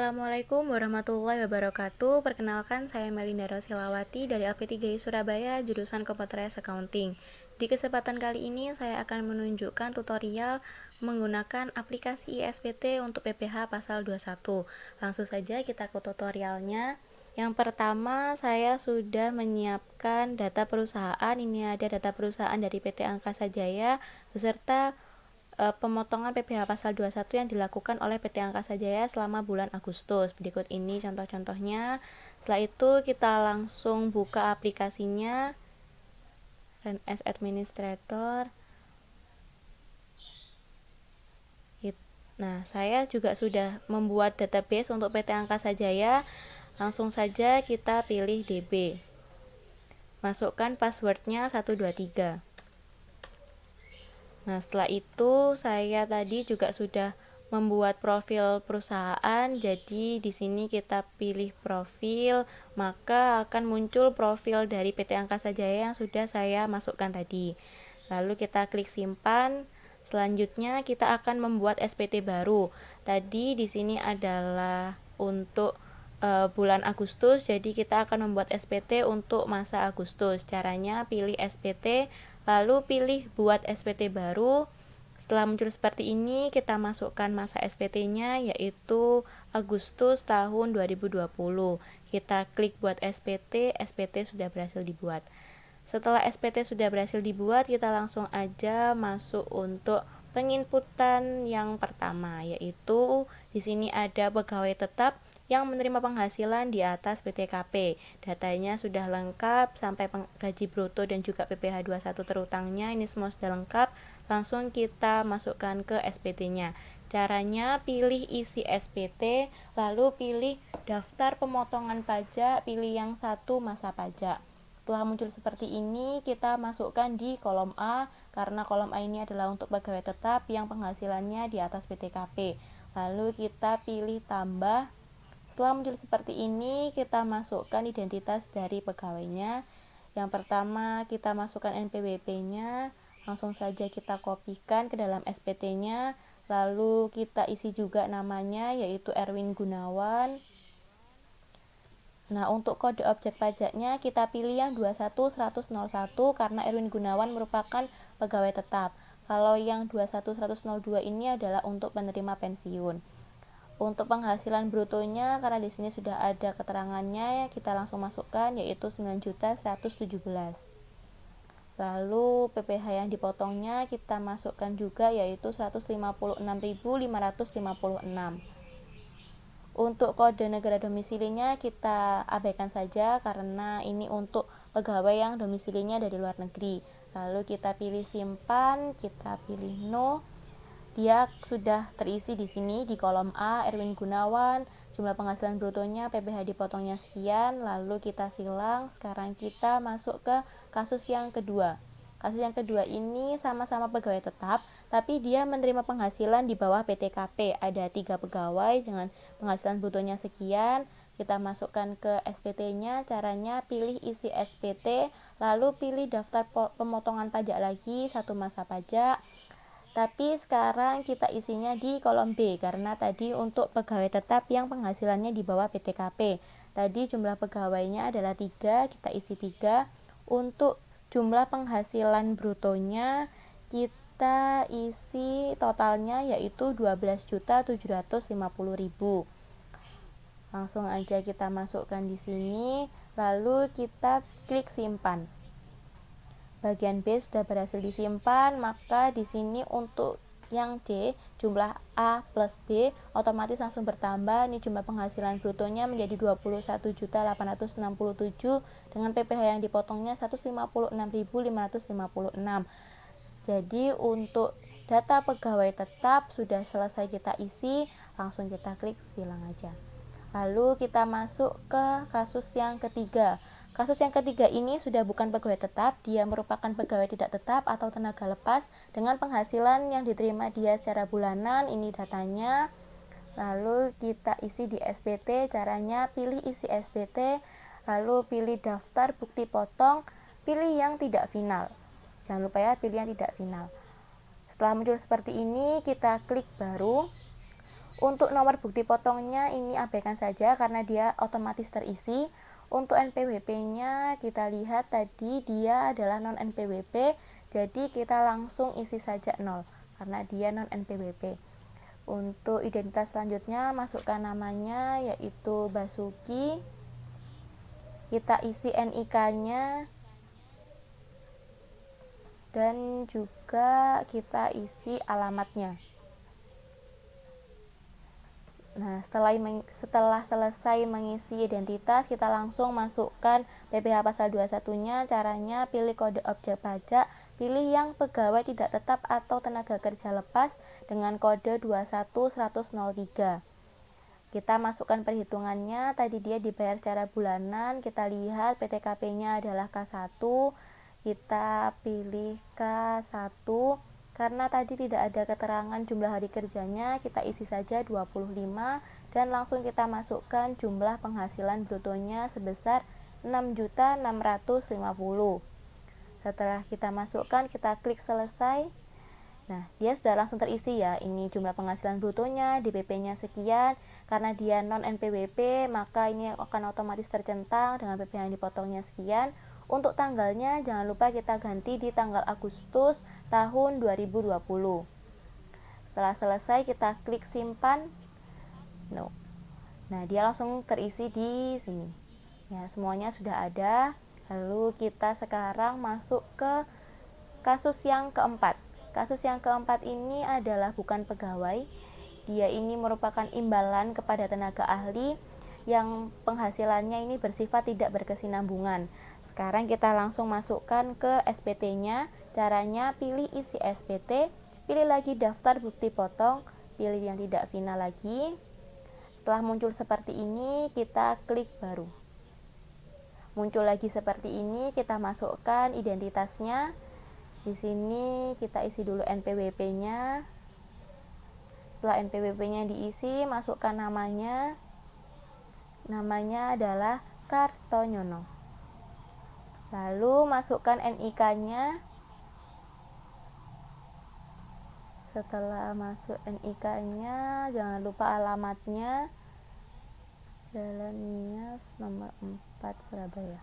Assalamualaikum warahmatullahi wabarakatuh. Perkenalkan, saya Melinda Rosilawati dari LP3I Surabaya, jurusan Computerized Accounting. Di kesempatan kali ini saya akan menunjukkan tutorial menggunakan aplikasi ISPT untuk PPh pasal 21. Langsung saja kita ke tutorialnya. Yang pertama, saya sudah menyiapkan data perusahaan. Ini ada data perusahaan dari PT Angkasa Jaya beserta pemotongan PPh pasal 21 yang dilakukan oleh PT Angkasa Jaya selama bulan Agustus. Berikut ini contoh-contohnya. Setelah itu kita langsung buka aplikasinya, run as administrator. Nah, saya juga sudah membuat database untuk PT Angkasa Jaya. Langsung saja kita pilih DB. Masukkan passwordnya 123. Nah, setelah itu saya tadi juga sudah membuat profil perusahaan. Jadi di sini kita pilih profil, maka akan muncul profil dari PT Angkasa Jaya yang sudah saya masukkan tadi. Lalu kita klik simpan. Selanjutnya kita akan membuat SPT baru. Tadi di sini adalah untuk bulan Agustus, jadi kita akan membuat SPT untuk masa Agustus. Caranya pilih SPT, lalu pilih buat SPT baru. Setelah muncul seperti ini, kita masukkan masa SPT-nya yaitu Agustus tahun 2020. Kita klik buat SPT, SPT sudah berhasil dibuat. Setelah SPT sudah berhasil dibuat, kita langsung aja masuk untuk penginputan yang pertama, yaitu di sini ada pegawai tetap yang menerima penghasilan di atas PTKP. Datanya sudah lengkap sampai gaji bruto dan juga PPh 21 terutangnya, ini semua sudah lengkap. Langsung kita masukkan ke SPT-nya. Caranya pilih isi SPT, lalu pilih daftar pemotongan pajak, pilih yang satu masa pajak. Setelah muncul seperti ini, kita masukkan di kolom A, karena kolom A ini adalah untuk pegawai tetap yang penghasilannya di atas PTKP. Lalu kita pilih tambah. Setelah muncul seperti ini, kita masukkan identitas dari pegawainya. Yang pertama, kita masukkan NPWP-nya. Langsung saja kita kopikan ke dalam SPT-nya. Lalu kita isi juga namanya, yaitu Erwin Gunawan. Nah, untuk kode objek pajaknya kita pilih yang 21101 karena Erwin Gunawan merupakan pegawai tetap. Kalau yang 21102 ini adalah untuk penerima pensiun. Untuk penghasilan brutonya, karena di sini sudah ada keterangannya, kita langsung masukkan yaitu 9.117. Lalu PPh yang dipotongnya kita masukkan juga yaitu 156.556. Untuk kode negara domisilinya kita abaikan saja karena ini untuk pegawai yang domisilinya dari luar negeri. Lalu kita pilih simpan, kita pilih no. Dia sudah terisi di sini di kolom A, Erwin Gunawan, jumlah penghasilan brutonya, PPh dipotongnya sekian, lalu kita silang. Sekarang kita masuk ke kasus yang kedua. Kasus yang kedua ini sama-sama pegawai tetap, tapi dia menerima penghasilan di bawah PTKP. Ada 3 pegawai dengan penghasilan brutonya sekian. Kita masukkan ke SPT-nya. Caranya pilih isi SPT, lalu pilih daftar pemotongan pajak lagi, satu masa pajak. Tapi sekarang kita isinya di kolom B, karena tadi untuk pegawai tetap yang penghasilannya di bawah PTKP. Tadi jumlah pegawainya adalah 3, kita isi 3. Untuk jumlah penghasilan brutonya kita isi totalnya yaitu 12.750.000. Langsung aja kita masukkan di sini, lalu kita klik simpan. Bagian B sudah berhasil disimpan, maka di sini untuk yang C, jumlah A plus B otomatis langsung bertambah. Ini jumlah penghasilan brutonya menjadi 21.867 dengan PPh yang dipotongnya 156.556. Jadi untuk data pegawai tetap sudah selesai kita isi, langsung kita klik silang aja. Lalu kita masuk ke kasus yang ketiga. Kasus yang ketiga ini sudah bukan pegawai tetap, dia merupakan pegawai tidak tetap atau tenaga lepas dengan penghasilan yang diterima dia secara bulanan. Ini datanya. Lalu kita isi di SPT. Caranya pilih isi SPT, lalu pilih daftar bukti potong, pilih yang tidak final. Jangan lupa ya, pilih yang tidak final. Setelah muncul seperti ini, kita klik baru. Untuk nomor bukti potongnya ini abaikan saja karena dia otomatis terisi. Untuk NPWP-nya kita lihat tadi dia adalah non NPWP, jadi kita langsung isi saja 0 karena dia non NPWP. Untuk identitas selanjutnya masukkan namanya yaitu Basuki. Kita isi NIK-nya dan juga kita isi alamatnya. Nah, setelah selesai mengisi identitas, kita langsung masukkan PPh pasal 21-nya. Caranya pilih kode objek pajak, pilih yang pegawai tidak tetap atau tenaga kerja lepas dengan kode 21103. Kita masukkan perhitungannya, tadi dia dibayar secara bulanan, kita lihat PTKP-nya adalah K1, kita pilih K1. Karena tadi tidak ada keterangan jumlah hari kerjanya, kita isi saja 25 dan langsung kita masukkan jumlah penghasilan brutonya sebesar 6.650. Setelah kita masukkan, kita klik selesai. Nah, dia sudah langsung terisi ya. Ini jumlah penghasilan brutonya, DPP-nya sekian. Karena dia non NPWP, maka ini akan otomatis tercentang dengan PP yang dipotongnya sekian. Untuk tanggalnya jangan lupa kita ganti di tanggal Agustus tahun 2020. Setelah selesai kita klik simpan. Nah, dia langsung terisi di sini. Ya, semuanya sudah ada. Lalu kita sekarang masuk ke kasus yang keempat. Kasus yang keempat ini adalah bukan pegawai. Dia ini merupakan imbalan kepada tenaga ahli yang penghasilannya ini bersifat tidak berkesinambungan. Sekarang kita langsung masukkan ke SPT-nya. Caranya pilih isi SPT, pilih lagi daftar bukti potong, pilih yang tidak final lagi. Setelah muncul seperti ini, kita klik baru. Muncul lagi seperti ini, kita masukkan identitasnya. Di sini kita isi dulu NPWP-nya. Setelah NPWP-nya diisi, masukkan namanya. Namanya adalah Kartonyono. Lalu masukkan NIK-nya. Setelah masuk NIK-nya, jangan lupa alamatnya. Jalan Nias nomor 4 Surabaya.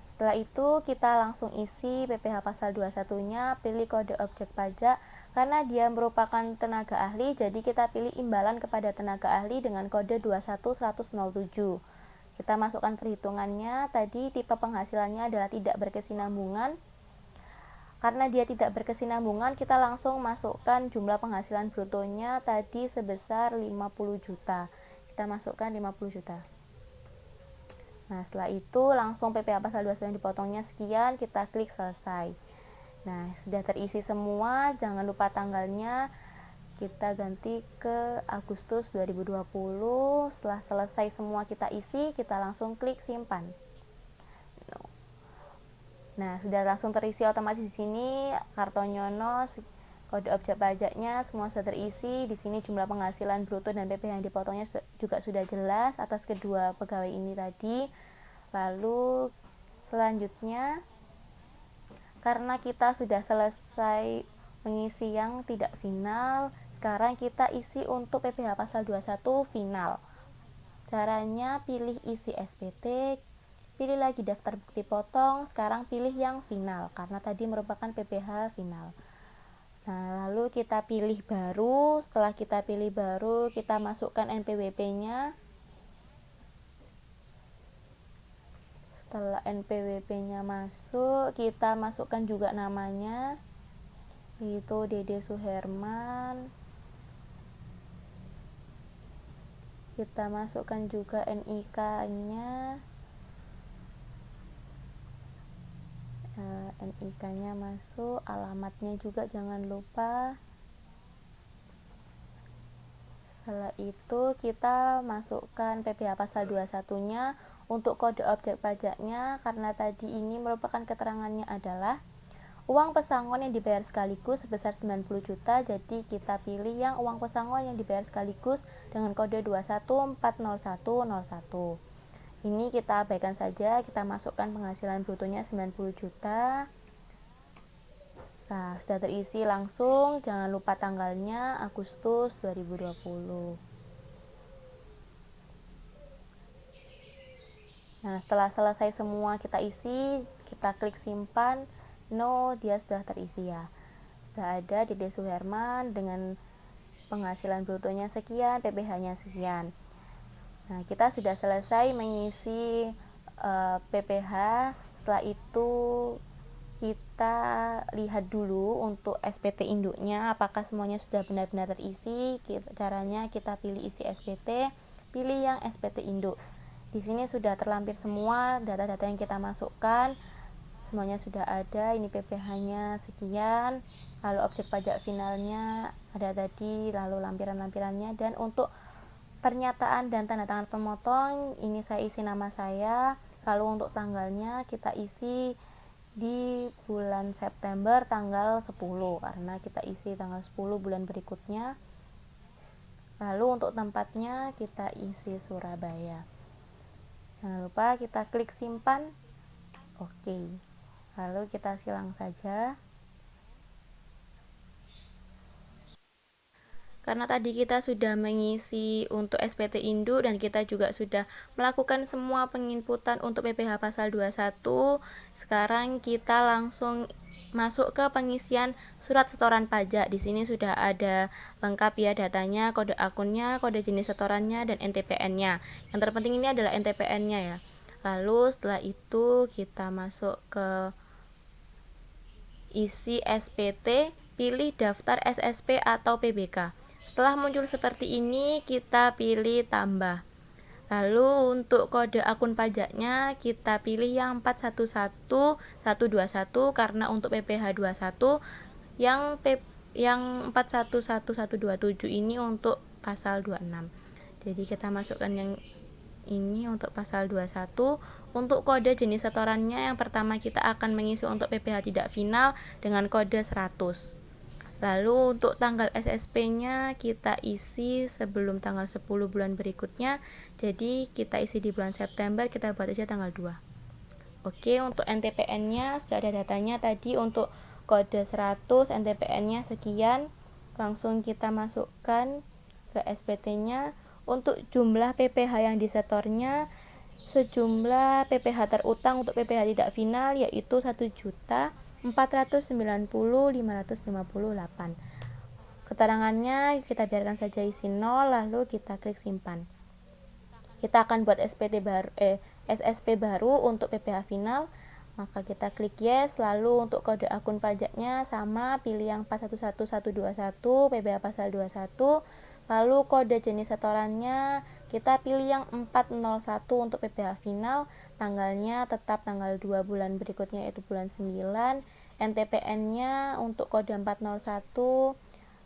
Setelah itu kita langsung isi PPh pasal 21-nya, pilih kode objek pajak. Karena dia merupakan tenaga ahli, jadi kita pilih imbalan kepada tenaga ahli dengan kode 21107. Kita masukkan perhitungannya, tadi tipe penghasilannya adalah tidak berkesinambungan. Karena dia tidak berkesinambungan, kita langsung masukkan jumlah penghasilan brutonya tadi sebesar 50 juta. Kita masukkan 50 juta. Nah, setelah itu langsung PPh pasal 21 yang dipotongnya sekian, kita klik selesai. Nah, sudah terisi semua, jangan lupa tanggalnya. Kita ganti ke Agustus 2020. Setelah selesai semua kita isi, kita langsung klik simpan. Nah, sudah langsung terisi otomatis di sini Kartonyono, kode objek pajaknya semua sudah terisi. Di sini jumlah penghasilan bruto dan PP yang dipotongnya juga sudah jelas atas kedua pegawai ini tadi. Lalu selanjutnya, karena kita sudah selesai mengisi yang tidak final, sekarang kita isi untuk PPh pasal 21 final. Caranya pilih isi SPT, pilih lagi daftar bukti potong, sekarang pilih yang final karena tadi merupakan PPh final. Nah, lalu kita pilih baru. Setelah kita pilih baru, kita masukkan NPWP-nya. Setelah NPWP-nya masuk, kita masukkan juga namanya, yaitu Dede Suherman. Kita masukkan juga NIK-nya. NIK-nya masuk, alamatnya juga jangan lupa. Setelah itu kita masukkan PPh pasal 21-nya. Untuk kode objek pajaknya, karena tadi ini merupakan keterangannya adalah uang pesangon yang dibayar sekaligus sebesar 90 juta, jadi kita pilih yang uang pesangon yang dibayar sekaligus dengan kode 21400101. Ini kita abaikan saja, kita masukkan penghasilan brutonya 90 juta. Nah, Nah, sudah terisi langsung, jangan lupa tanggalnya Agustus 2020. Nah, setelah selesai semua kita isi, kita klik simpan. No, dia sudah terisi ya. Sudah ada Dede Suherman dengan penghasilan brutonya sekian, PPh-nya sekian. Nah, kita sudah selesai mengisi PPh. Setelah itu kita lihat dulu untuk SPT induknya apakah semuanya sudah benar-benar terisi. Caranya kita pilih isi SPT, pilih yang SPT induk. Di sini sudah terlampir semua data-data yang kita masukkan, semuanya sudah ada. Ini PPh-nya sekian, lalu objek pajak finalnya ada tadi, lalu lampiran-lampirannya. Dan untuk pernyataan dan tanda tangan pemotong, ini saya isi nama saya. Lalu untuk tanggalnya kita isi di bulan September tanggal 10, karena kita isi tanggal 10 bulan berikutnya. Lalu untuk tempatnya kita isi Surabaya. Jangan lupa kita klik simpan. Oke. Lalu kita silang saja. Karena tadi kita sudah mengisi untuk SPT induk dan kita juga sudah melakukan semua penginputan untuk PPh pasal 21, sekarang kita langsung masuk ke pengisian surat setoran pajak. Di sini sudah ada lengkap ya datanya, kode akunnya, kode jenis setorannya, dan NTPN-nya. Yang terpenting ini adalah NTPN-nya ya. Lalu setelah itu kita masuk ke isi SPT, pilih daftar SSP atau PBK. Setelah muncul seperti ini, kita pilih tambah. Lalu untuk kode akun pajaknya kita pilih yang 411121 karena untuk PPh 21 yang 411127 ini untuk pasal 26. Jadi kita masukkan yang ini untuk pasal 21. Untuk kode jenis setorannya yang pertama kita akan mengisi untuk PPh tidak final dengan kode 100. Lalu untuk tanggal SSP-nya kita isi sebelum tanggal 10 bulan berikutnya. Jadi kita isi di bulan September, kita buat aja tanggal 2. Oke, untuk NTPN-nya sudah ada datanya tadi. Untuk kode 100 NTPN-nya sekian. Langsung kita masukkan ke SPT-nya. Untuk jumlah PPh yang disetornya sejumlah PPh terutang untuk PPh tidak final yaitu 1.490.558. Keterangannya kita biarkan saja isi 0, lalu kita klik simpan. Kita akan buat SSP baru untuk PPh final, maka kita klik yes. Lalu untuk kode akun pajaknya sama, pilih yang 411121 PPh pasal 21. Lalu kode jenis setorannya kita pilih yang 401 untuk PPh final, tanggalnya tetap tanggal 2 bulan berikutnya yaitu bulan 9. NTPN-nya untuk kode 401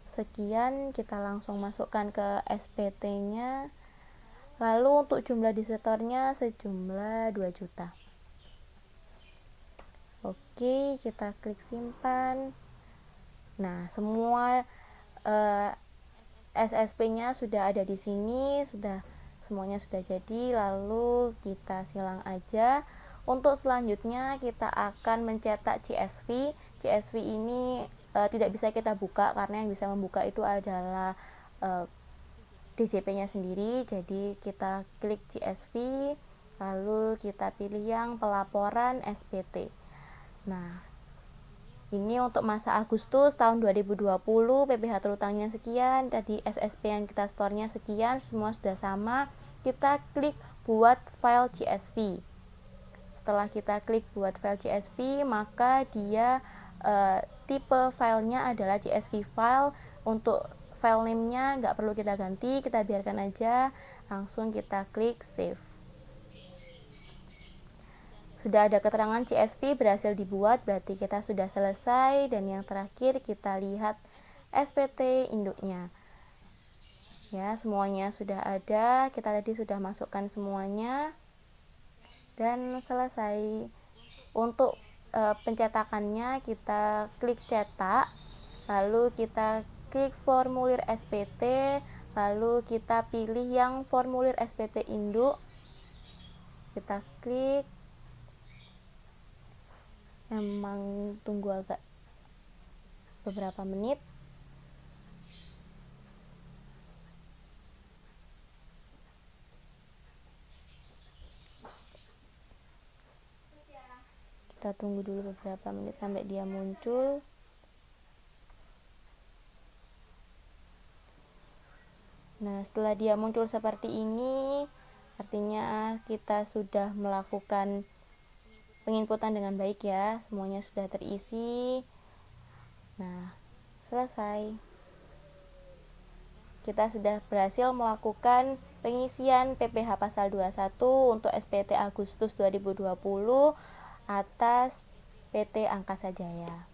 sekian, kita langsung masukkan ke SPT-nya. Lalu untuk jumlah disetornya sejumlah 2 juta. Oke, kita klik simpan. Nah, semua SSP-nya sudah ada di sini, semuanya sudah jadi. Lalu kita silang aja. Untuk selanjutnya kita akan mencetak CSV. CSV ini tidak bisa kita buka karena yang bisa membuka itu adalah DJP-nya sendiri. Jadi kita klik CSV, lalu kita pilih yang pelaporan SPT. Nah, ini untuk masa Agustus tahun 2020, PPh terutangnya sekian, tadi SSP yang kita store-nya sekian, semua sudah sama. Kita klik buat file CSV. Setelah kita klik buat file CSV, maka dia tipe filenya adalah CSV file. Untuk file name-nya nggak perlu kita ganti, kita biarkan aja, langsung kita klik save. Sudah ada keterangan CSV berhasil dibuat, berarti kita sudah selesai. Dan yang terakhir kita lihat SPT induknya. Ya, semuanya sudah ada. Kita tadi sudah masukkan semuanya dan selesai. Untuk pencetakannya kita klik cetak, lalu kita klik formulir SPT, lalu kita pilih yang formulir SPT induk. Kita klik. Memang tunggu agak beberapa menit. Kita tunggu dulu beberapa menit sampai dia muncul. Nah, setelah dia muncul seperti ini, artinya kita sudah melakukan penginputan dengan baik ya, semuanya sudah terisi. Nah, selesai. Kita sudah berhasil melakukan pengisian PPh pasal 21 untuk SPT Agustus 2020 atas PT Angkasa Jaya.